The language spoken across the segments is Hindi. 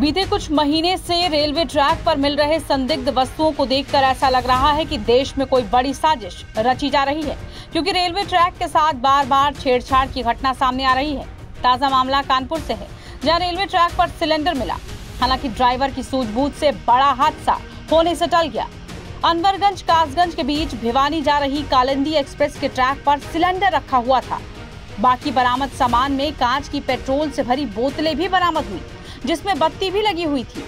बीते कुछ महीने से रेलवे ट्रैक पर मिल रहे संदिग्ध वस्तुओं को देखकर ऐसा लग रहा है कि देश में कोई बड़ी साजिश रची जा रही है, क्योंकि रेलवे ट्रैक के साथ बार बार छेड़छाड़ की घटना सामने आ रही है। ताजा मामला कानपुर से है, जहां रेलवे ट्रैक पर सिलेंडर मिला। हालांकि ड्राइवर की सूझबूझ से बड़ा हादसा होने से टल गया। अनवरगंज कासगंज के बीच भिवानी जा रही कालिंदी एक्सप्रेस के ट्रैक पर सिलेंडर रखा हुआ था। बाकी बरामद सामान में कांच की पेट्रोल से भरी बोतलें भी बरामद हुई, जिसमें बत्ती भी लगी हुई थी।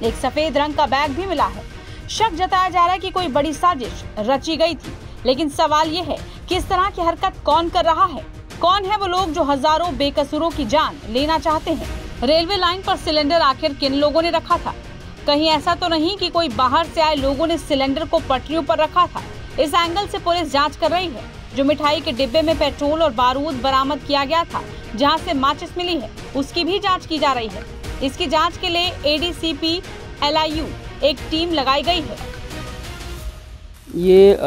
एक सफेद रंग का बैग भी मिला है। शक जताया जा रहा है कि कोई बड़ी साजिश रची गई थी, लेकिन सवाल ये है कि इस तरह की हरकत कौन कर रहा है? कौन है वो लोग जो हजारों बेकसूरों की जान लेना चाहते हैं? रेलवे लाइन पर सिलेंडर आखिर किन लोगों ने रखा था? कहीं ऐसा तो नहीं कि कोई बाहर से आए लोगों ने सिलेंडर को पटरियों पर रखा था? इस एंगल से पुलिस जांच कर रही है। जो मिठाई के डिब्बे में पेट्रोल और बारूद बरामद किया गया था, जहां से माचिस मिली है, उसकी भी जांच की जा रही है। इसकी जांच के लिए एडीसीपी LIU एक टीम लगाई गई है। ये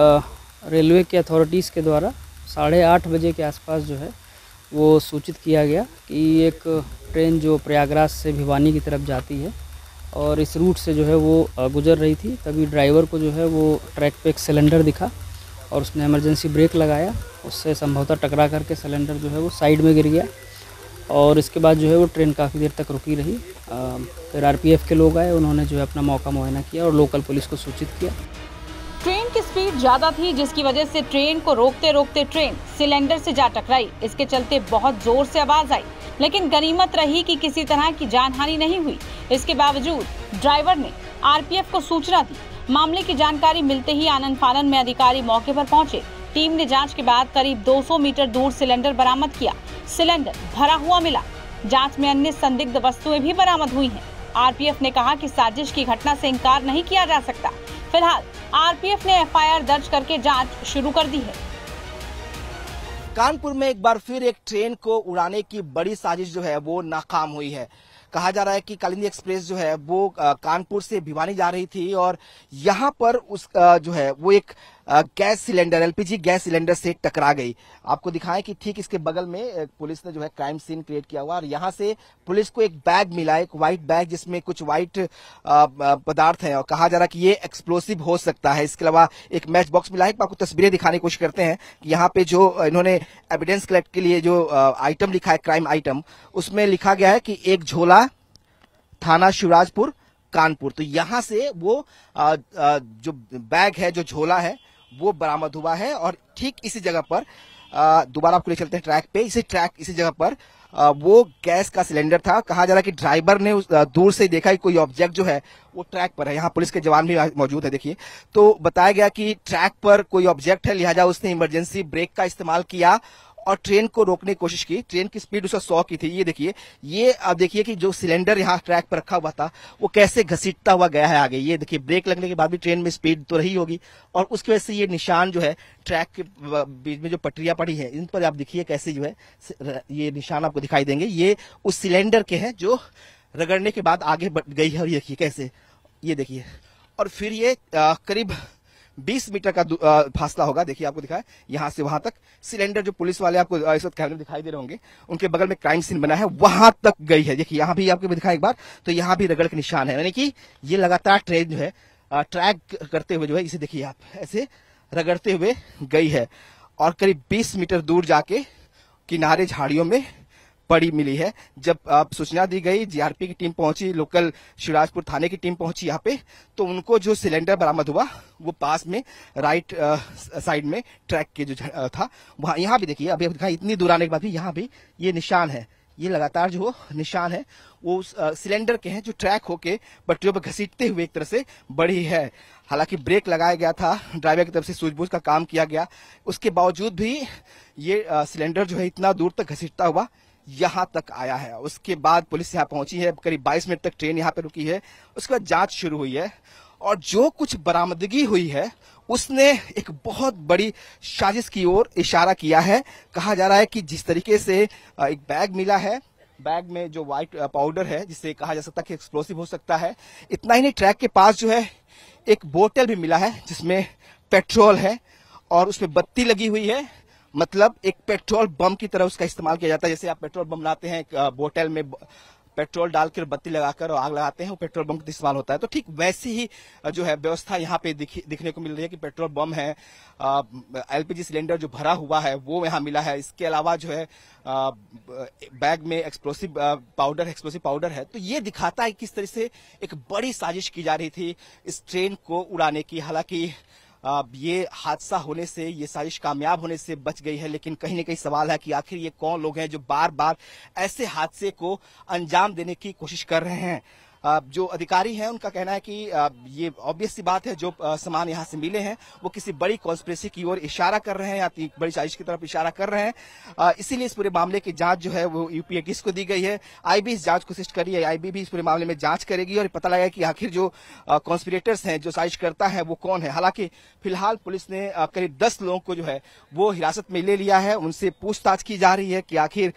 रेलवे के अथॉरिटीज़ के द्वारा 8:30 बजे के आसपास जो है वो सूचित किया गया कि एक ट्रेन जो प्रयागराज से भिवानी की तरफ जाती है और इस रूट से जो है वो गुजर रही थी। तभी ड्राइवर को जो है वो ट्रैक पे एक सिलेंडर दिखा और उसने इमरजेंसी ब्रेक लगाया। उससे संभवतः टकरा करके सिलेंडर जो है वो साइड में गिर गया और इसके बाद जो है वो ट्रेन काफ़ी देर तक रुकी रही। फिर RPF के लोग आए, उन्होंने जो है अपना मौका मुआयना किया और लोकल पुलिस को सूचित किया। ट्रेन की स्पीड ज्यादा थी, जिसकी वजह से ट्रेन को रोकते रोकते ट्रेन सिलेंडर से जा टकराई। इसके चलते बहुत जोर से आवाज आई, लेकिन गनीमत रही कि किसी तरह की जानहानि नहीं हुई। इसके बावजूद ड्राइवर ने RPF को सूचना दी। मामले की जानकारी मिलते ही आनन फानन में अधिकारी मौके पर पहुंचे। टीम ने जांच के बाद करीब 200 मीटर दूर सिलेंडर बरामद किया। सिलेंडर भरा हुआ मिला। जांच में अन्य संदिग्ध वस्तुएं भी बरामद हुई हैं। RPF ने कहा कि साजिश की घटना से इनकार नहीं किया जा सकता। फिलहाल RPF ने FIR दर्ज करके जांच शुरू कर दी है। कानपुर में एक बार फिर एक ट्रेन को उड़ाने की बड़ी साजिश जो है वो नाकाम हुई है। कहा जा रहा है कि कालिंदी एक्सप्रेस जो है वो कानपुर से भिवानी जा रही थी और यहाँ पर उस जो है वो एक gas cylinder LPG gas cylinder से टकरा गई। आपको दिखाएं कि ठीक इसके बगल में पुलिस ने जो है क्राइम सीन क्रिएट किया हुआ और यहाँ से पुलिस को एक बैग मिला, एक व्हाइट बैग जिसमें कुछ व्हाइट पदार्थ हैं और कहा जा रहा है कि ये एक्सप्लोसिव हो सकता है। इसके अलावा एक मैच बॉक्स मिला है। आपको तस्वीरें दिखाने की कोशिश करते हैं कि यहाँ पे जो इन्होंने एविडेंस कलेक्ट के लिए जो आइटम लिखा है, क्राइम आइटम, उसमें लिखा गया है कि एक झोला, थाना शिवराजपुर, कानपुर। तो यहाँ से वो जो बैग है, जो झोला है, वो बरामद हुआ है और ठीक इसी जगह पर दोबारा आपको ले चलते हैं ट्रैक पे। इसी जगह पर वो गैस का सिलेंडर था। कहा जा रहा है कि ड्राइवर ने दूर से देखा कि कोई ऑब्जेक्ट जो है वो ट्रैक पर है। यहाँ पुलिस के जवान भी मौजूद है। देखिए, तो बताया गया कि ट्रैक पर कोई ऑब्जेक्ट है, लिहाजा उसने इमरजेंसी ब्रेक का इस्तेमाल किया और ट्रेन को रोकने की कोशिश की। ट्रेन की स्पीड उसका 100 की थी। ये देखिए, ये अब देखिए कि जो सिलेंडर यहाँ ट्रैक पर रखा हुआ था वो कैसे घसीटता हुआ गया है आगे। ये देखिए, ब्रेक लगने के बाद भी ट्रेन में स्पीड तो रही होगी और उसकी वजह से ये निशान जो है ट्रैक के बीच में जो पटरियां पड़ी है, इन पर आप देखिए कैसे जो है ये निशान आपको दिखाई देंगे। ये उस सिलेंडर के हैं जो रगड़ने के बाद आगे बढ़ गई है और ये देखिए कैसे, ये देखिए। और फिर ये करीब 20 मीटर का फासला होगा। देखिए, आपको दिखाया यहाँ से वहां तक सिलेंडर, जो पुलिस वाले आपको इस वक्त कैमरे में दिखाई दे रहे होंगे, उनके बगल में क्राइम सीन बना है, वहां तक गई है। देखिए, यहाँ भी आपको दिखाया एक बार, तो यहाँ भी रगड़ के निशान है, यानी कि ये लगातार ट्रेन जो है ट्रैक करते हुए जो है, इसे देखिए आप, ऐसे रगड़ते हुए गई है और करीब 20 मीटर दूर जाके किनारे झाड़ियों में पड़ी मिली है। जब सूचना दी गई, GRP की टीम पहुंची, लोकल शिवराजपुर थाने की टीम पहुंची यहाँ पे, तो उनको जो सिलेंडर बरामद हुआ वो पास में राइट साइड में ट्रैक के जो था वहां, यहाँ भी देखिए, अभी दिखाई, इतनी दूर आने के बाद भी यहाँ भी ये निशान है। ये लगातार जो निशान है वो सिलेंडर के हैं जो ट्रैक होके पटरियों पर घसीटते हुए एक तरह से बढ़ी है। हालांकि ब्रेक लगाया गया था, ड्राइवर की तरफ से सूझबूझ का काम किया गया, उसके बावजूद भी ये सिलेंडर जो है इतना दूर तक घसीटता हुआ यहां तक आया है। उसके बाद पुलिस यहां पहुंची है, करीब 22 मिनट तक ट्रेन यहां पे रुकी है। उसके बाद जांच शुरू हुई है और जो कुछ बरामदगी हुई है उसने एक बहुत बड़ी साजिश की ओर इशारा किया है। कहा जा रहा है कि जिस तरीके से एक बैग मिला है, बैग में जो व्हाइट पाउडर है, जिससे कहा जा सकता है कि एक्सप्लोसिव हो सकता है। इतना ही नहीं, ट्रैक के पास जो है एक बोतल भी मिला है जिसमें पेट्रोल है और उसमें बत्ती लगी हुई है। मतलब एक पेट्रोल बम की तरह उसका इस्तेमाल किया जाता है। जैसे आप पेट्रोल बम लाते हैं, एक बोतल में पेट्रोल डालकर बत्ती लगाकर आग लगाते हैं, वो पेट्रोल बम का इस्तेमाल होता है। तो ठीक वैसी ही जो है व्यवस्था यहाँ पे दिखने को मिल रही है कि पेट्रोल बम है, एलपीजी सिलेंडर जो भरा हुआ है वो यहाँ मिला है। इसके अलावा जो है बैग में एक्सप्लोसिव पाउडर है। तो ये दिखाता है किस तरह से एक बड़ी साजिश की जा रही थी इस ट्रेन को उड़ाने की। हालांकि ये हादसा होने से, ये साजिश कामयाब होने से बच गई है, लेकिन कहीं न कहीं सवाल है कि आखिर ये कौन लोग हैं जो बार बार ऐसे हादसे को अंजाम देने की कोशिश कर रहे हैं। जो अधिकारी हैं उनका कहना है कि ये ऑब्वियस सी बात है, जो सामान यहाँ से मिले हैं वो किसी बड़ी कॉन्स्पिरेसी की ओर इशारा कर रहे हैं या बड़ी साजिश की तरफ इशारा कर रहे हैं। इसीलिए इस पूरे मामले की जांच जो है वो यूपीएटीसी को दी गई है। आईबी इस जांच को असिस्ट कर रही है। आईबी भी इस पूरे मामले में जांच करेगी और पता लगेगा कि आखिर जो कॉन्स्पिरेटर्स हैं, जो साजिश करता है, वो कौन है। हालांकि फिलहाल पुलिस ने करीब 10 लोगों को जो है वो हिरासत में ले लिया है। उनसे पूछताछ की जा रही है कि आखिर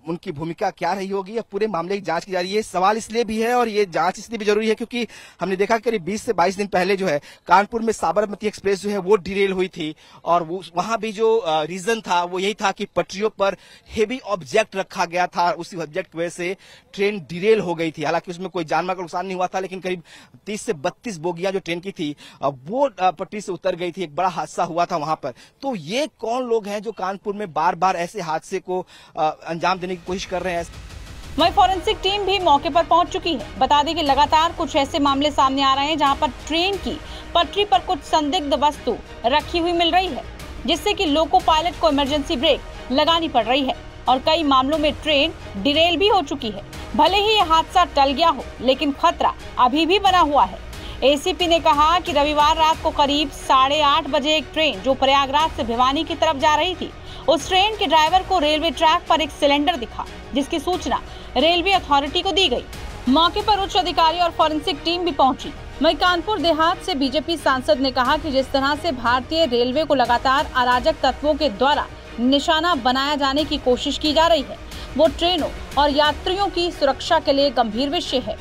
उनकी भूमिका क्या रही होगी। पूरे मामले की जांच की जा रही है। सवाल इसलिए भी है और ये जांच इसलिए भी जरूरी है क्योंकि हमने देखा करीब 20 से 22 दिन पहले जो है कानपुर में साबरमती एक्सप्रेस जो है वो डिरेल हुई थी और वहां भी जो रीजन था वो यही था कि पटरियों पर हेवी ऑब्जेक्ट रखा गया था। उसी ऑब्जेक्ट की वजह से ट्रेन डिरेल हो गई थी। हालांकि उसमें कोई जानमाल का नुकसान नहीं हुआ था, लेकिन करीब 30 से 32 बोगियां जो ट्रेन की थी वो पटरी से उतर गई थी। एक बड़ा हादसा हुआ था वहां पर। तो ये कौन लोग हैं जो कानपुर में बार बार ऐसे हादसे को अंजाम देने की कोशिश कर रहे हैं। वहीं फॉरेंसिक टीम भी मौके पर पहुंच चुकी है। बता दें कि लगातार कुछ ऐसे मामले सामने आ रहे हैं जहां पर ट्रेन की पटरी पर कुछ संदिग्ध वस्तु रखी हुई मिल रही है, जिससे कि लोको पायलट को इमरजेंसी ब्रेक लगानी पड़ रही है और कई मामलों में ट्रेन डिरेल भी हो चुकी है। भले ही यह हादसा टल गया हो, लेकिन खतरा अभी भी बना हुआ है। एसीपी ने कहा कि रविवार रात को करीब 8:30 बजे एक ट्रेन जो प्रयागराज से भिवानी की तरफ जा रही थी, उस ट्रेन के ड्राइवर को रेलवे ट्रैक पर एक सिलेंडर दिखा, जिसकी सूचना रेलवे अथॉरिटी को दी गई। मौके पर उच्च अधिकारी और फॉरेंसिक टीम भी पहुंची। वहीं कानपुर देहात से बीजेपी सांसद ने कहा कि जिस तरह से भारतीय रेलवे को लगातार अराजक तत्वों के द्वारा निशाना बनाया जाने की कोशिश की जा रही है, वो ट्रेनों और यात्रियों की सुरक्षा के लिए गंभीर विषय है।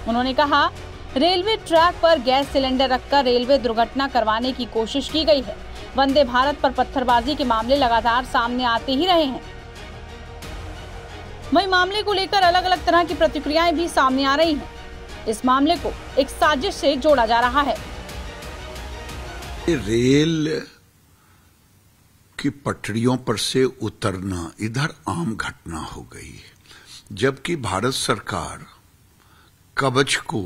उन्होंने कहा, रेलवे ट्रैक पर गैस सिलेंडर रखकर रेलवे दुर्घटना करवाने की कोशिश की गई है। वंदे भारत पर पत्थरबाजी के मामले लगातार सामने आते ही रहे हैं। वहीं मामले को लेकर अलग अलग तरह की प्रतिक्रियाएं भी सामने आ रही हैं। इस मामले को एक साजिश से जोड़ा जा रहा है। रेल की पटरियों पर से उतरना इधर आम घटना हो गई, जबकि भारत सरकार कवच को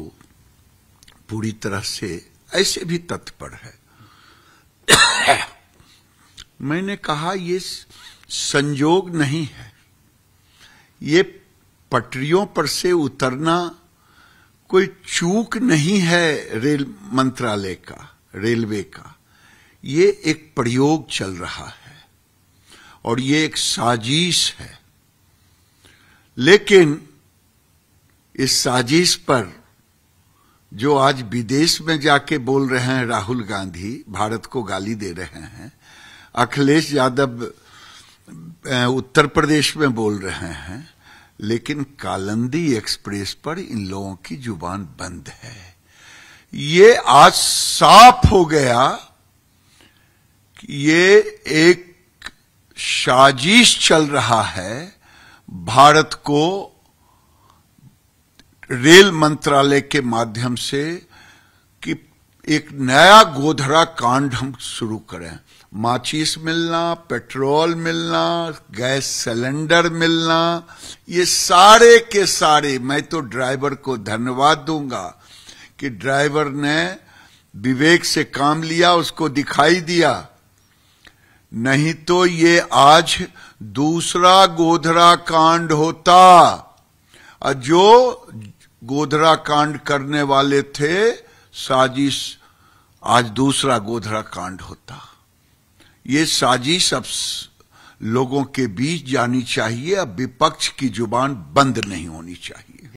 पूरी तरह से ऐसे भी तत्पर है। मैंने कहा ये संयोग नहीं है, ये पटरियों पर से उतरना कोई चूक नहीं है रेल मंत्रालय का, रेलवे का। ये एक प्रयोग चल रहा है और ये एक साजिश है। लेकिन इस साजिश पर जो आज विदेश में जाके बोल रहे हैं राहुल गांधी, भारत को गाली दे रहे हैं, अखिलेश यादव उत्तर प्रदेश में बोल रहे हैं, लेकिन कालिंदी एक्सप्रेस पर इन लोगों की जुबान बंद है। ये आज साफ हो गया कि ये एक साजिश चल रहा है भारत को रेल मंत्रालय के माध्यम से कि एक नया गोधरा कांड हम शुरू करें। माचिस मिलना, पेट्रोल मिलना, गैस सिलेंडर मिलना, ये सारे के सारे, मैं तो ड्राइवर को धन्यवाद दूंगा कि ड्राइवर ने विवेक से काम लिया, उसको दिखाई दिया। नहीं तो ये आज दूसरा गोधरा कांड होता, और जो गोधरा कांड करने वाले थे साजिश, आज दूसरा गोधरा कांड होता। ये साजिश अब लोगों के बीच जानी चाहिए, अब विपक्ष की जुबान बंद नहीं होनी चाहिए।